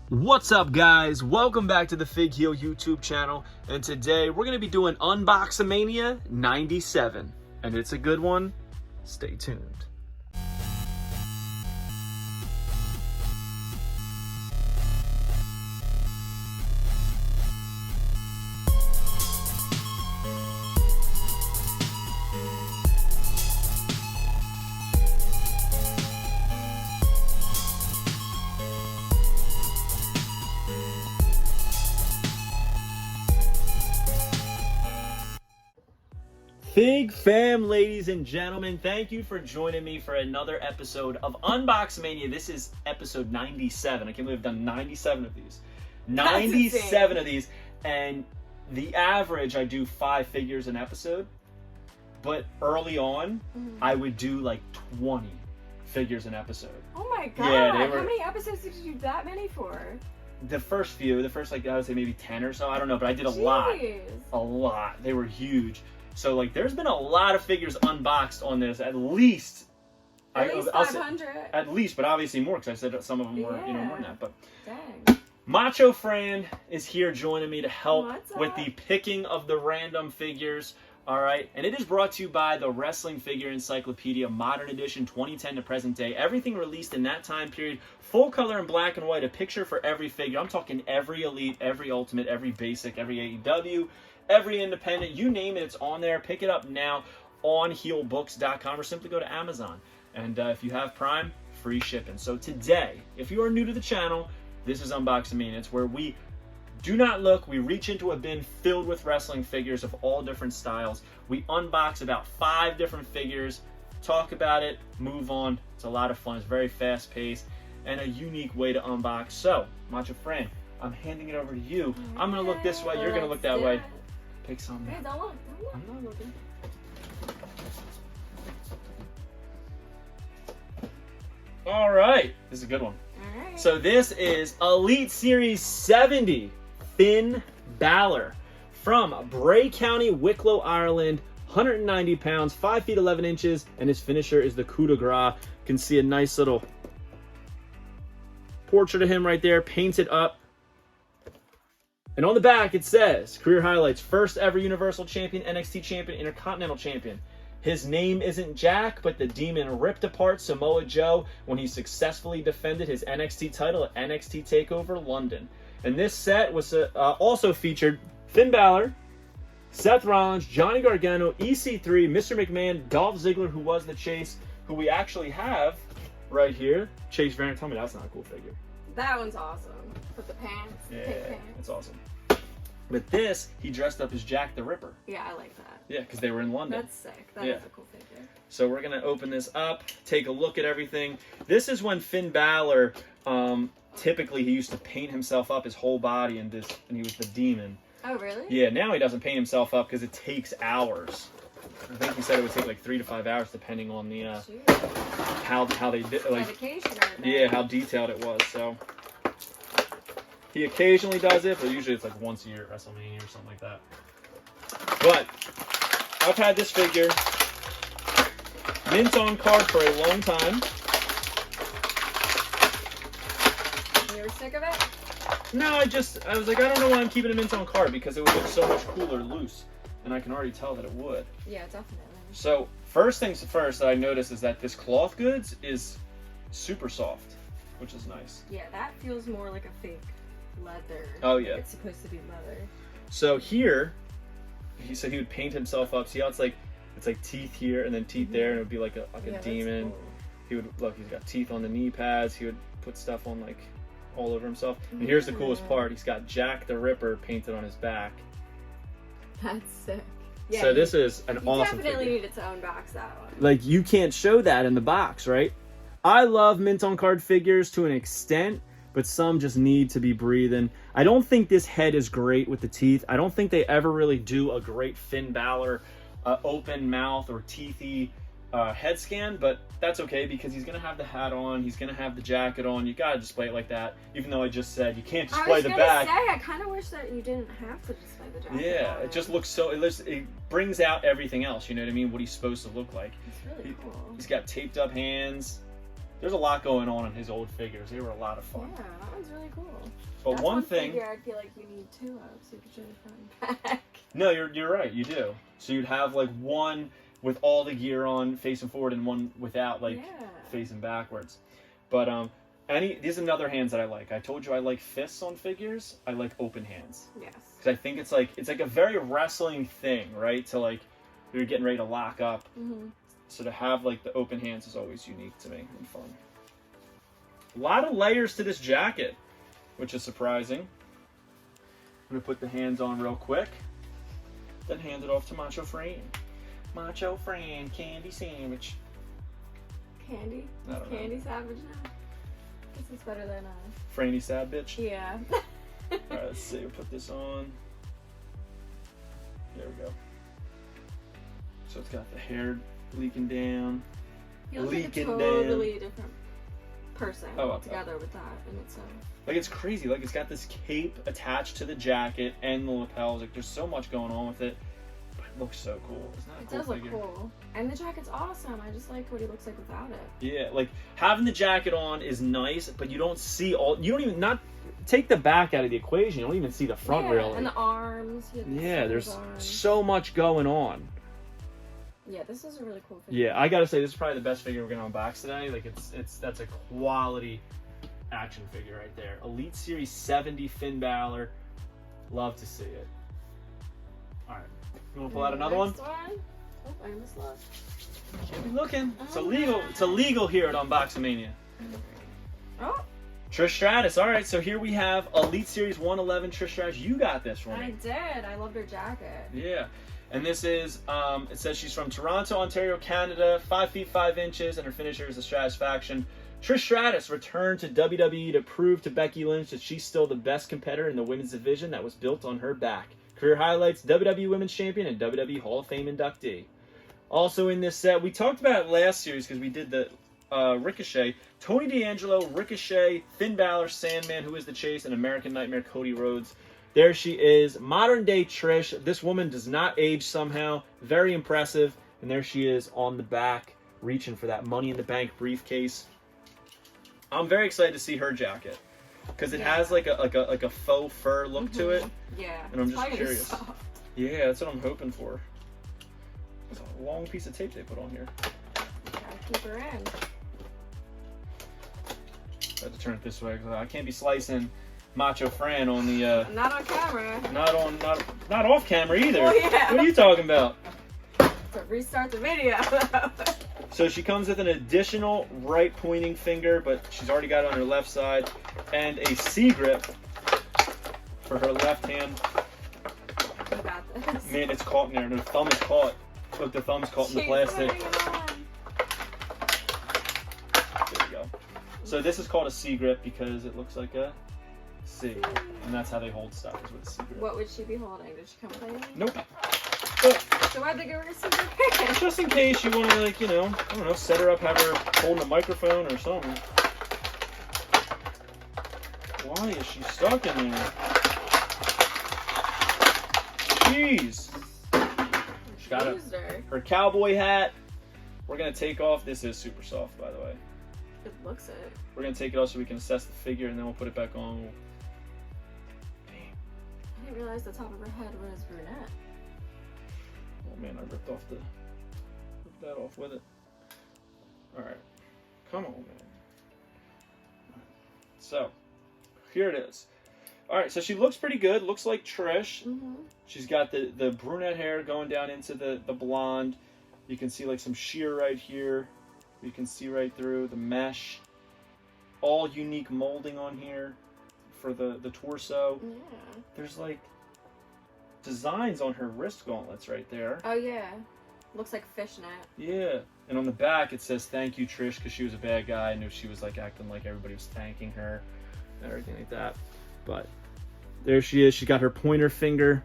What's up, guys? Welcome back to the Fig Heel YouTube channel, and today we're going to be doing UNBOXAMANIA 97, and it's a good one. Stay tuned. Fig fam, ladies and gentlemen, thank you for joining me for another episode of UNBOXAMANIA. This is episode 97. I can't believe I've done 97 of these. 97 of these, and the average, I do 5 figures an episode, but early on, I would do like 20 figures an episode. Oh my god, yeah, how many episodes did you do that many for? The first like I would say maybe 10 or so, I don't know, but I did a lot. A lot. They were huge. So, like, there's been a lot of figures unboxed on this, at least 500. At least, but obviously more, because I said that some of them were, more than that. But dang. Macho Fran is here joining me to help What's with up? the picking of the random figures. All right, and it is brought to you by the Wrestling Figure Encyclopedia, Modern Edition, 2010 to present day. Everything released in that time period, full color and black and white, a picture for every figure. I'm talking every Elite, every Ultimate, every Basic, every AEW, every independent, you name it, it's on there. Pick it up now on heelbooks.com or simply go to Amazon. And if you have Prime, free shipping. So today, if you are new to the channel, this is UNBOXAMANIA. It's where we do not look, we reach into a bin filled with wrestling figures of all different styles. We unbox about 5 different figures, talk about it, move on. It's a lot of fun. It's very fast paced and a unique way to unbox. So, Macho Fran, I'm handing it over to you. I'm going to look this way, you're going to look that way. Pick something. Hey, don't look. I'm not looking. All right. This is a good one. All right. So this is Elite Series 70 Finn Balor from Bray County, Wicklow, Ireland. 190 pounds, 5 feet 11 inches, and his finisher is the coup de grace. You can see a nice little portrait of him right there, painted up. And on the back, it says, career highlights, first ever Universal Champion, NXT Champion, Intercontinental Champion. His name isn't Jack, but the Demon ripped apart Samoa Joe when he successfully defended his NXT title at NXT TakeOver London. And this set was also featured Finn Balor, Seth Rollins, Johnny Gargano, EC3, Mr. McMahon, Dolph Ziggler, who was the Chase, who we actually have right here. Chase Variant, tell me that's not a cool figure. That one's awesome. With the pants. Yeah, Pink pants. it's awesome. But this, he dressed up as Jack the Ripper. Yeah, I like that. Yeah, because they were in London. That's sick. That is a cool figure. So we're going to open this up, take a look at everything. This is when Finn Balor, typically he used to paint himself up his whole body in this, and he was the Demon. Oh, really? Yeah, now he doesn't paint himself up because it takes hours. I think he said it would take like 3 to 5 hours depending on the how they did, like, dedication right now. yeah, how detailed it was. So he occasionally does it, but usually it's like once a year at WrestleMania or something like that. But I've had this figure mint on card for a long time. You were sick of it? No, I was like, I don't know why I'm keeping a mint on card, because it would look so much cooler loose, and I can already tell that it would. Yeah, definitely. So first things first that I noticed is that this cloth goods is super soft, which is nice. Yeah, that feels more like a fake leather. Oh, yeah. It's supposed to be leather. So here, he said he would paint himself up. See how it's like teeth here and then teeth there, and it would be like a demon. Cool. He would look. He's got teeth on the knee pads. He would put stuff on like all over himself. And here's the coolest part. He's got Jack the Ripper painted on his back. That's sick. Yeah, so this is an awesome definitely figure. needed to unbox that one. Like, you can't show that in the box, right? I love mint on card figures to an extent, but some just need to be breathing. I don't think this head is great with the teeth. I don't think they ever really do a great Finn Balor open mouth or teethy head scan, but that's okay because he's going to have the hat on, he's going to have the jacket on. You got to display it like that, even though I just said you can't display the back. I kind of wish that you didn't have to display the jacket. Yeah, it just looks so, it brings out everything else, you know what I mean? What he's supposed to look like. It's really cool. He's got taped up hands. There's a lot going on in his old figures. They were a lot of fun. Yeah, that one's really cool. But That's one thing, figure I feel like you need two of, so you can show the front and back. no, you're right. You do. So you'd have like one with all the gear on facing forward and one without, like facing backwards. But these are another hands that I like. I told you I like fists on figures. I like open hands. Yes. Because I think it's like a very wrestling thing, right? To like you're getting ready to lock up. Mm-hmm. So to have like the open hands is always unique to me and fun. A lot of layers to this jacket, which is surprising. I'm gonna put the hands on real quick, then hand it off to Macho Fran. Macho Fran, candy sandwich. Candy? I don't know. Candy Savage now? This is better than Franny Sad Bitch. Yeah. Alright, let's see. We'll put this on. There we go. So it's got the hair leaking down. You look like a Leaking totally different person Oh, together with that in itself. Like, it's crazy. Like, it's got this cape attached to the jacket and the lapels. Like, there's so much going on with it. But it looks so cool. Isn't that a It cool does look figure? cool. And the jacket's awesome. I just like what he looks like without it. Yeah, like, having the jacket on is nice, but you don't see all... You don't even... Not... Take the back out of the equation. You don't even see the front, really. And the arms. Yeah, there's so much going on. Yeah, this is a really cool figure. Yeah, I gotta say, this is probably the best figure we're gonna unbox today. Like, that's a quality action figure right there. Elite Series 70 Finn Balor. Love to see it. Alright, you wanna pull out another one? Next one? Oh, I missed love. Can't be looking. It's Oh, illegal. It's illegal here at UnboxAMania. Oh, Trish Stratus. Alright, so here we have Elite Series 111 Trish Stratus. You got this one. I did. I loved her jacket. Yeah. And this is, it says she's from Toronto, Ontario, Canada, 5 feet 5 inches, and her finisher is the Stratusfaction. Trish Stratus returned to WWE to prove to Becky Lynch that she's still the best competitor in the women's division that was built on her back. Career highlights, WWE Women's Champion and WWE Hall of Fame inductee. Also in this set, we talked about it last series because we did the Ricochet. Tony D'Angelo, Ricochet, Finn Balor, Sandman, who is the Chase, and American Nightmare Cody Rhodes. There she is, modern day Trish. This woman does not age somehow. Very impressive. And there she is on the back, reaching for that Money in the Bank briefcase. I'm very excited to see her jacket because it has like a faux fur look to it. Yeah. And I'm just curious. Yeah, that's what I'm hoping for. It's a long piece of tape they put on here. Gotta keep her in. I have to turn it this way because I can't be slicing Macho Fran on the Not on camera. not off camera either. Oh, yeah. What are you talking about? To restart the video. So she comes with an additional right pointing finger, but she's already got it on her left side, and a C grip for her left hand. You got this. Man, it's caught in there. The thumb is caught. Look, the thumb's caught in the plastic. There we go. So this is called a C grip because it looks like a C, and that's how they hold stuff, is with a C grip. What would she be holding? Did she come play with me? Nope. But So why'd they give her a secret hand? just in case you want to, like, you know, I don't know, set her up, have her holding a microphone or something. Why is she stuck in there? Jeez. She got her cowboy hat. We're going to take off. This is super soft, by the way. It looks it. We're going to take it off so we can assess the figure, and then we'll put it back on. I didn't realize the top of her head was brunette. Oh man, I ripped that off with it. Alright. Come on, man. So, here it is. Alright, so she looks pretty good. Looks like Trish. Mm-hmm. She's got the brunette hair going down into the blonde. You can see like some sheer right here. You can see right through the mesh. All unique molding on here for the torso. Yeah. There's like designs on her wrist gauntlets right there. Oh yeah. Looks like fishnet. Yeah. And on the back it says thank you Trish because she was a bad guy. I knew she was like acting like everybody was thanking her and everything like that. But there she is. She got her pointer finger.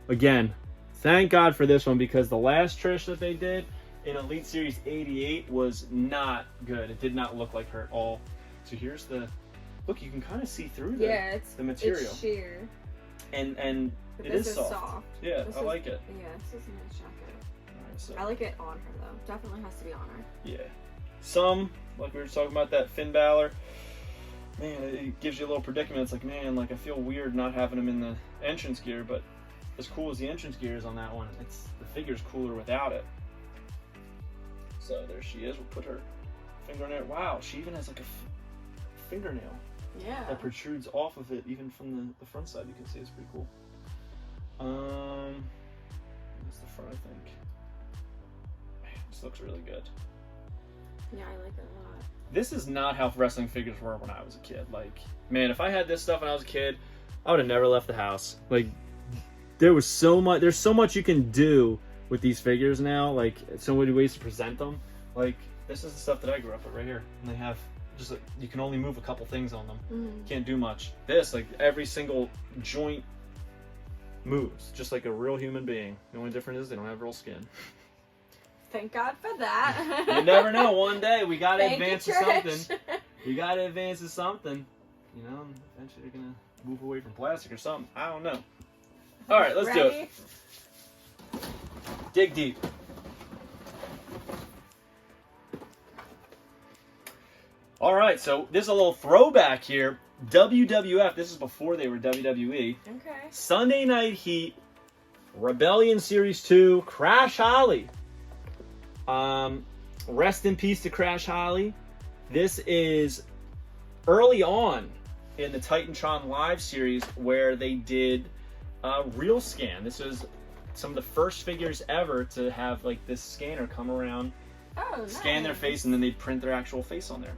Again, thank God for this one because the last Trish that they did in Elite Series 88 was not good. It did not look like her at all. So here's the look. You can kind of see through the material. It's sheer. And But it this is soft. Yeah, I like it. Yeah, this is a nice jacket. All right, so I like it on her though. Definitely has to be on her. yeah. some, like we were talking about that Finn Balor, man, it gives you a little predicament. It's like, man, like I feel weird not having him in the entrance gear, but as cool as the entrance gear is on that one, the figure's cooler without it. So there she is. We'll put her finger in there. Wow, she even has like a fingernail that protrudes off of it, even from the front side. You can see it's pretty cool. That's the front, I think. Man, this looks really good. Yeah, I like it a lot. This is not how wrestling figures were when I was a kid. Like, man, if I had this stuff when I was a kid, I would have never left the house. Like, there's so much you can do with these figures now. Like, so many ways to present them. Like, this is the stuff that I grew up with right here. And they have just like, you can only move a couple things on them. You can't do much. This, like, every single joint moves, just like a real human being. The only difference is they don't have real skin. Thank God for that. You never know. One day we gotta advance to Trish. something. We gotta advance to something. You know, eventually they're gonna move away from plastic or something. I don't know. All right, let's do it. Dig deep. All right, so this is a little throwback here. WWF. This is before they were WWE. Okay. Sunday Night Heat, Rebellion Series 2, Crash Holly. Rest in peace to Crash Holly. This is early on in the Titantron Live series where they did real scan. This was some of the first figures ever to have like this scanner come around, scan their face, and then they'd print their actual face on there.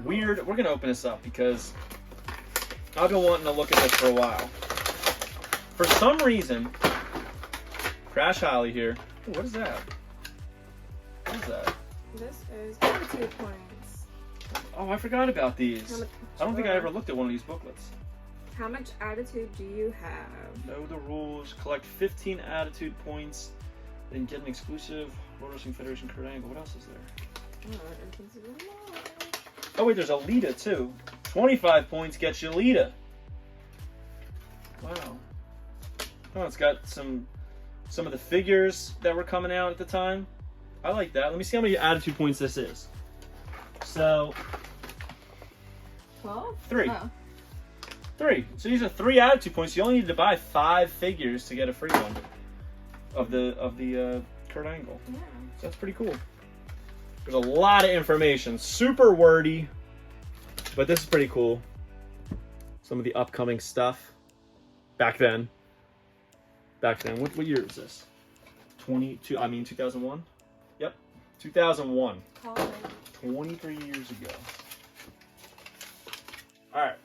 Weird. We're gonna open this up because I've been wanting to look at this for a while. For some reason, Crash Holly here. Ooh, what is that? What is that? This is attitude points. Oh, I forgot about these. I don't think I ever looked at one of these booklets. How much attitude do you have? Know the rules. Collect 15 attitude points. Then get an exclusive World Wrestling Federation card angle. What else is there? Oh, wait, there's a Lita, too. 25 points gets you Lita. Wow. Oh, it's got some of the figures that were coming out at the time. I like that. Let me see how many attitude points this is. So, 12? 3. Oh. 3. So these are 3 attitude points. You only need to buy 5 figures to get a free one of the Kurt Angle. Yeah. So that's pretty cool. There's a lot of information. Super wordy, but this is pretty cool. Some of the upcoming stuff. Back then. What year is this? 2001? Yep. 2001. 23 years ago. Alright.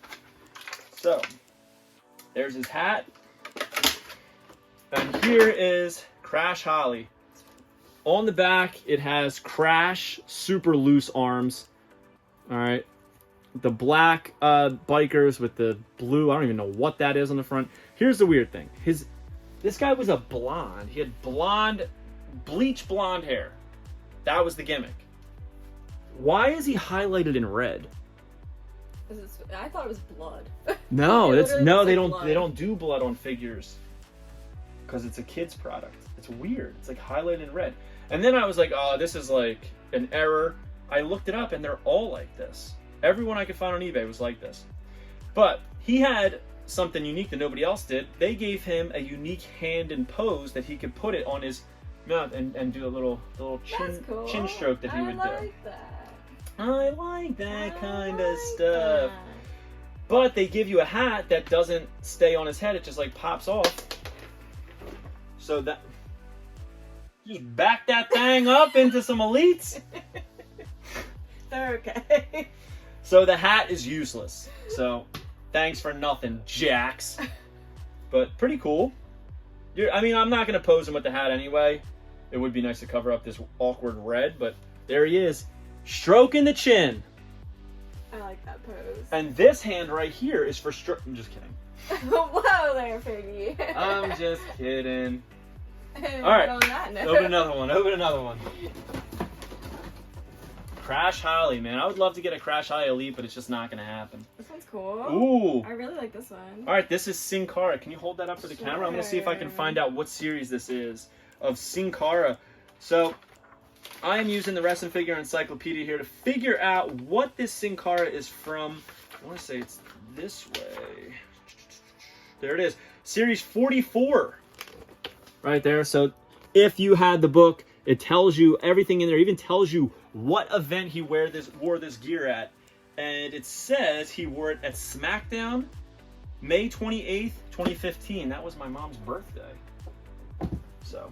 So, there's his hat. And here is Crash Holly. On the back, it has Crash super loose arms. Alright. The black bikers with the blue. I don't even know what that is on the front. Here's the weird thing. This guy was a blonde. He had bleach blonde hair. That was the gimmick. Why is he highlighted in red? I thought it was blood. No, they blood. don't do blood on figures because it's a kid's product. It's weird. It's like highlighted in red. And then I was like, oh, this is like an error. I looked it up and they're all like this. Everyone I could find on eBay was like this. But he had something unique that nobody else did. They gave him a unique hand and pose that he could put it on his mouth and do a little chin stroke that he would do. I like that kind of stuff. But they give you a hat that doesn't stay on his head. It just like pops off. So that just back that thing up into some elites. They're okay. So the hat is useless. So thanks for nothing, Jax. But pretty cool. I'm not going to pose him with the hat anyway. It would be nice to cover up this awkward red, but there he is. Stroking the chin. I like that pose. And this hand right here is for I'm just kidding. Whoa there, Piggy. I'm just kidding. All right. Open another one. Crash Holly, man. I would love to get a Crash Holly Elite, but it's just not going to happen. This one's cool. Ooh. I really like this one. All right, this is Sin Cara. Can you hold that up for the camera? I'm going to see if I can find out what series this is of Sin Cara. So, I am using the Wrestling Figure Encyclopedia here to figure out what this Sin Cara is from. I want to say it's this way. There it is. Series 44. Right there. So if you had the book, it tells you everything in there. It even tells you what event he wore this gear at. And it says he wore it at SmackDown, May 28th, 2015. That was my mom's birthday. So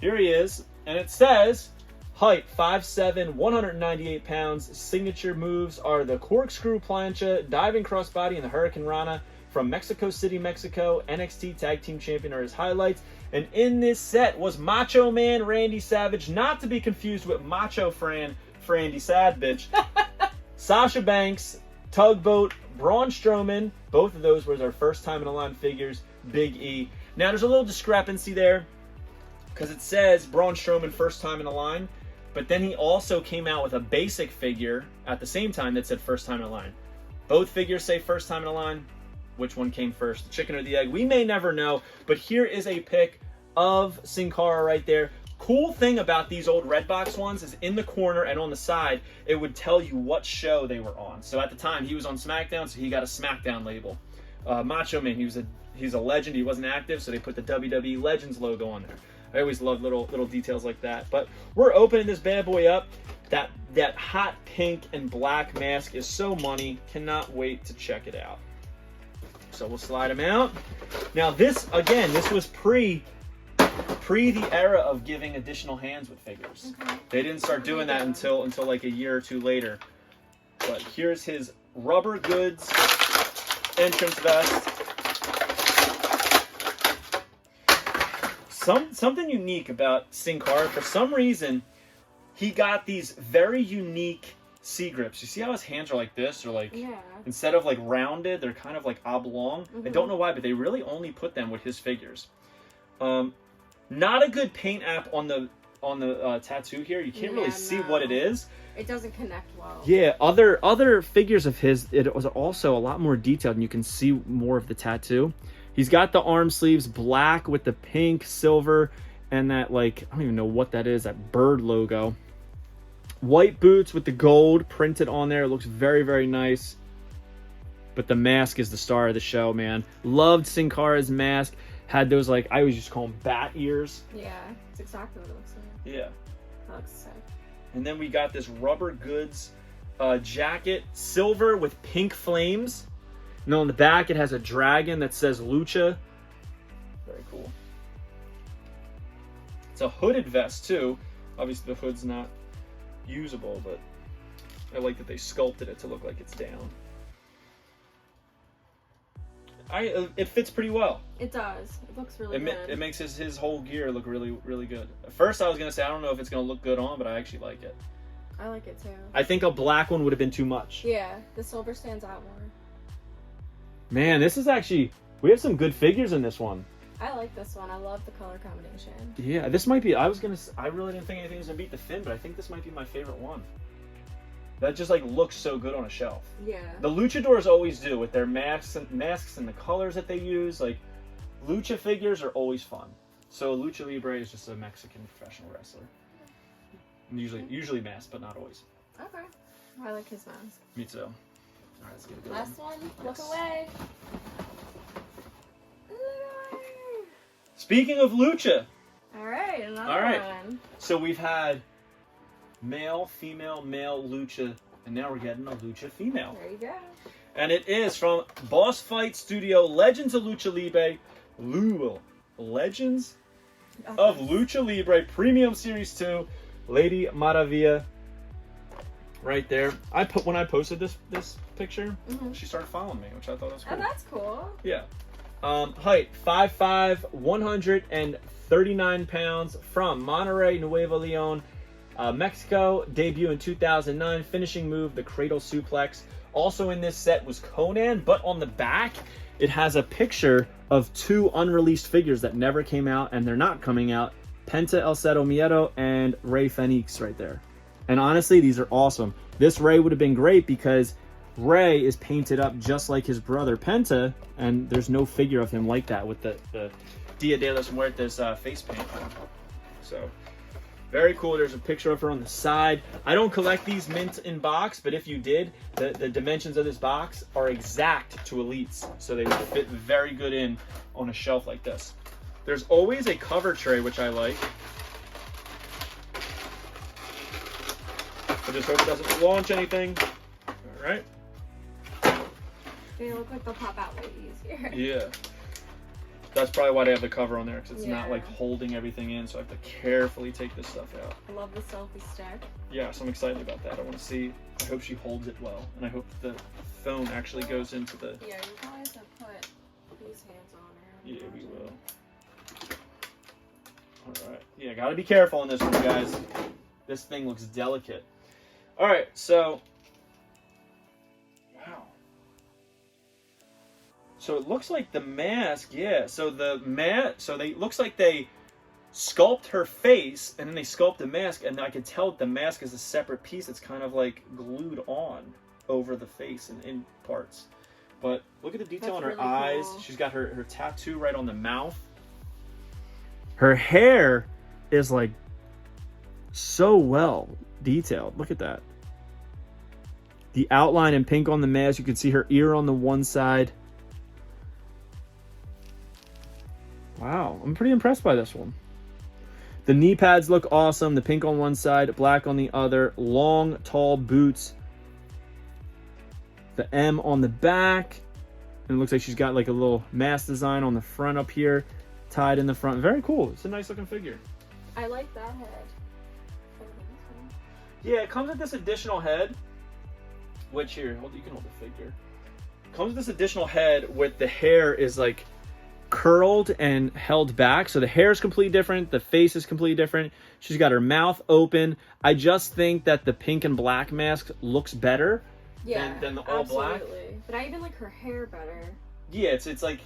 here he is. And it says, height 5'7", 198 pounds. Signature moves are the corkscrew plancha, diving crossbody, and the Hurricane Rana. From Mexico City, Mexico. NXT Tag Team Champion are his highlights. And in this set was Macho Man Randy Savage, not to be confused with Macho Frandy Savage. Sasha Banks, Tugboat, Braun Strowman. Both of those were their first time in a line figures. Big E. Now there's a little discrepancy there because it says Braun Strowman first time in a line, but then he also came out with a basic figure at the same time that said first time in a line. Both figures say first time in a line. Which one came first, the chicken or the egg? We may never know, but here is a pic of Sin Cara right there. Cool thing about these old Redbox ones is in the corner and on the side, it would tell you what show they were on. So at the time, he was on SmackDown, so he got a SmackDown label. Macho Man, he's a legend. He wasn't active, so they put the WWE Legends logo on there. I always love little details like that. But we're opening this bad boy up. That hot pink and black mask is so money. Cannot wait to check it out. So we'll slide them out. Now this was pre the era of giving additional hands with figures. Okay. They didn't start doing that until like a year or two later. But here's his rubber goods entrance vest. Something unique about Sin Cara, for some reason, he got these very unique C grips. You see how his hands are like this, or like instead of like rounded, they're kind of like oblong. I don't know why, but they really only put them with his figures. Not a good paint app on the tattoo here. You can't really see what it is. It doesn't connect well. Yeah, other figures of his, it was also a lot more detailed, and you can see more of the tattoo. He's got the arm sleeves black with the pink, silver, and that, like, I don't even know what that is, that bird logo. White boots with the gold printed on there. It looks very, very nice. But the mask is the star of the show, man. Loved Sin Cara's mask. Had those, like, I always just call them bat ears. Yeah, it's exactly what it looks like. Yeah. That looks sick. And then we got this rubber goods jacket. Silver with pink flames. And on the back, it has a dragon that says Lucha. Very cool. It's a hooded vest, too. Obviously, the hood's not usable, but I like that they sculpted it to look like it's down. It fits pretty well. It does. It looks really good. It makes his whole gear look really, really good. At first, I was gonna say I don't know if it's gonna look good on, but I actually like it. I like it too. I think a black one would have been too much. Yeah, the silver stands out more. Man, this is actually, we have some good figures in this one. I like this one. I love the color combination. Yeah, this might be, I really didn't think anything was gonna beat the Finn, but I think this might be my favorite one. That just like looks so good on a shelf. Yeah. The luchadors always do with their masks and the colors that they use. Like, lucha figures are always fun. So Lucha Libre is just a Mexican professional wrestler. Usually masked, but not always. Okay. I like his mask. Me too. All right, let's get a good Last one. Look away. Speaking of lucha. All right, another one. So we've had male, female, male lucha, and now we're getting a lucha female. There you go. And it is from Boss Fight Studio, Legends of Lucha Libre, Legends of Lucha Libre Premium Series 2, Lady Maravilla. Right there. When I posted this picture, she started following me, which I thought was cool. Oh, that's cool. Yeah. Height 5'5", 139 pounds, from Monterrey, Nuevo Leon, Mexico. Debut in 2009. Finishing move, the Cradle Suplex. Also in this set was Conan, but on the back, it has a picture of two unreleased figures that never came out, and they're not coming out. Penta El Cero Miedo and Rey Fenix right there. And honestly, these are awesome. This Rey would have been great because Rey is painted up just like his brother Penta, and there's no figure of him like that with the Dia de los Muertos face paint. So Very cool. There's a picture of her on the side. I don't collect these mint in box, but if you did, the dimensions of this box are exact to Elite's. So they would fit very good in on a shelf like this. There's always a cover tray, which I like. I just hope it doesn't launch anything. All right. They look like they'll pop out way easier. Yeah. That's probably why they have the cover on there, because it's not like holding everything in, so I have to carefully take this stuff out. I love the selfie stick. Yeah, so I'm excited about that. I want to see, I hope she holds it well, and I hope the phone actually goes into the... Yeah, you probably have to put these hands on her. Yeah, we will. Alright, yeah, gotta be careful on this one, guys. This thing looks delicate. Alright, so... Wow. So it looks like the mask, yeah. So looks like they sculpt her face and then they sculpt the mask, and I can tell the mask is a separate piece. It's kind of like glued on over the face and in parts. But look at the detail on her eyes. Cool. She's got her tattoo right on the mouth. Her hair is like so well detailed. Look at that. The outline in pink on the mask. You can see her ear on the one side. Wow, I'm pretty impressed by this one. The knee pads look awesome. The pink on one side, black on the other. Long, tall boots. The M on the back. And it looks like she's got like a little mask design on the front up here. Tied in the front. Very cool. It's a nice looking figure. I like that head. Yeah, it comes with this additional head. Which here, you can hold the figure. Comes with this additional head with the hair is like curled and held back, so the hair is completely different, the face is completely different. She's got her mouth open. I just think that the pink and black mask looks better than the all black. But I even like her hair better. Yeah, it's like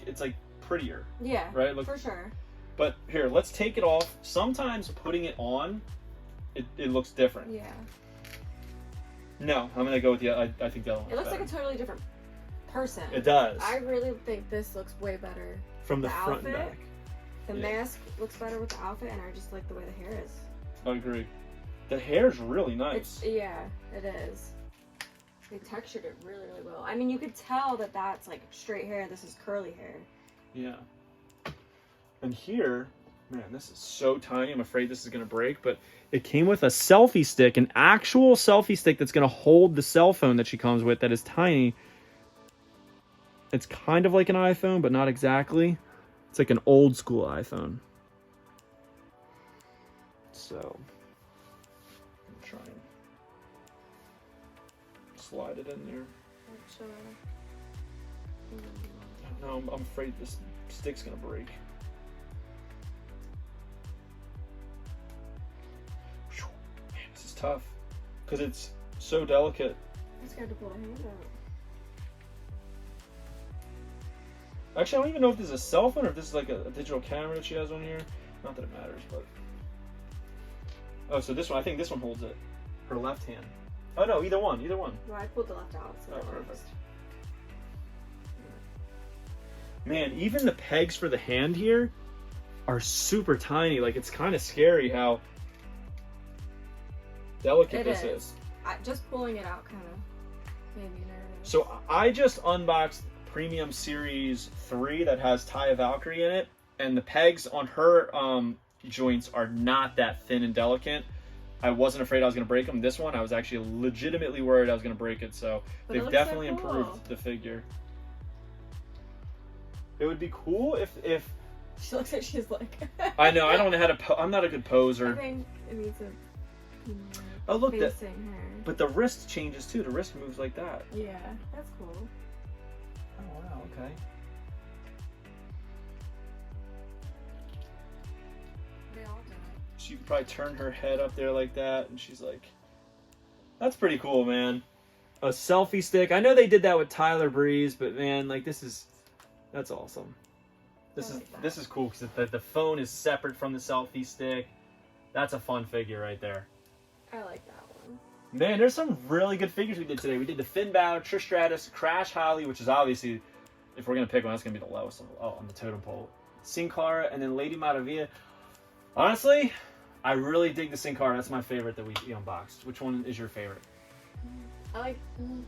prettier. Yeah, right. For sure. But here, let's take it off. Sometimes putting it on, it looks different. Yeah. No, I'm gonna go with the. I think that one. It looks like a totally different person. It does. I really think this looks way better. From the front outfit, and back. The mask looks better with the outfit, and I just like the way the hair is. I agree. The hair's really nice. Yeah, it is. They textured it really, really well. I mean, you could tell that that's like straight hair. This is curly hair. Yeah. And here, man, this is so tiny. I'm afraid this is going to break, but it came with a selfie stick, an actual selfie stick that's going to hold the cell phone that she comes with that is tiny. It's kind of like an iPhone, but not exactly. It's like an old school iPhone. So, I'm trying to slide it in there. No, I'm afraid this stick's gonna break. Man, this is tough because it's so delicate. I'm scared to pull the hand out. Actually, I don't even know if this is a cell phone or if this is like a digital camera that she has on here. Not that it matters, but... Oh, so this one, I think this one holds it. Her left hand. Oh, no, either one. Well, I pulled the left out. So perfect. Man, even the pegs for the hand here are super tiny. Like, it's kind of scary how delicate this is. Just pulling it out kind of made me nervous. So, I just unboxed Premium Series 3 that has Taya Valkyrie in it, and the pegs on her joints are not that thin and delicate. I wasn't afraid I was going to break them. This one, I was actually legitimately worried I was going to break it, so they've definitely improved the figure. It would be cool if she looks like she's like... I know, I don't know how to I'm not a good poser. I think it needs a... Oh, look, facing her. But the wrist changes too. The wrist moves like that. Yeah, that's cool. Oh, wow, okay. They all do it. She could probably turn her head up there like that, and she's like, that's pretty cool, man. A selfie stick. I know they did that with Tyler Breeze, but man, like that's awesome. This is cool because the phone is separate from the selfie stick. That's a fun figure right there. I like that one. Man, there's some really good figures we did today. We did the Finn Balor, Trish Stratus, Crash Holly, which is obviously, if we're going to pick one, that's going to be the lowest on the totem pole. Sin Cara, and then Lady Maravilla. Honestly, I really dig the Sin Cara. That's my favorite that we unboxed. Which one is your favorite? I kind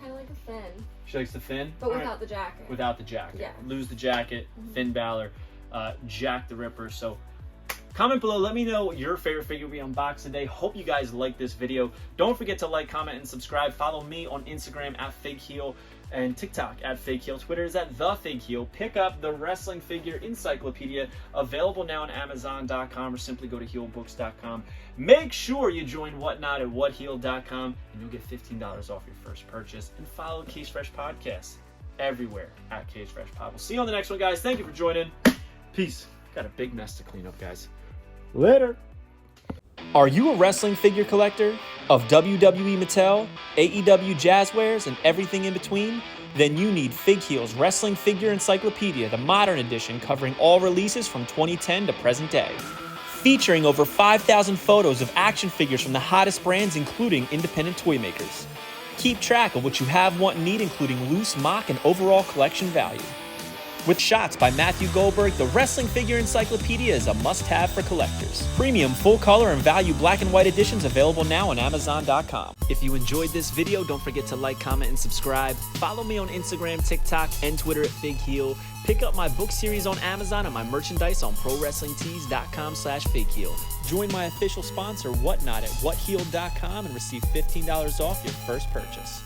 of like the Finn. She likes the Finn? But without the jacket. Without the jacket. Yeah. Lose the jacket, Finn Balor, Jack the Ripper. So comment below. Let me know what your favorite figure we unboxed today. Hope you guys liked this video. Don't forget to like, comment, and subscribe. Follow me on Instagram at FakeHeel and TikTok at FakeHeel. Twitter is at TheFakeHeel. Pick up the Wrestling Figure Encyclopedia, available now on Amazon.com, or simply go to HeelBooks.com. Make sure you join Whatnot at WhatHeel.com, and you'll get $15 off your first purchase. And follow Cage Fresh Podcast everywhere at Cage Fresh Pod. We'll see you on the next one, guys. Thank you for joining. Peace. Got a big mess to clean up, guys. Later. Are you a wrestling figure collector of WWE Mattel, AEW Jazzwares, and everything in between? Then you need FigHeel's Wrestling Figure Encyclopedia, the modern edition covering all releases from 2010 to present day. Featuring over 5,000 photos of action figures from the hottest brands, including independent toy makers. Keep track of what you have, want, and need, including loose, mock, and overall collection value. With shots by Matthew Goldberg, the Wrestling Figure Encyclopedia is a must-have for collectors. Premium full-color and value black and white editions available now on Amazon.com. If you enjoyed this video, don't forget to like, comment, and subscribe. Follow me on Instagram, TikTok, and Twitter at FigHeel. Pick up my book series on Amazon and my merchandise on ProWrestlingTees.com/FigHeel. Join my official sponsor, Whatnot, at WhatHeel.com and receive $15 off your first purchase.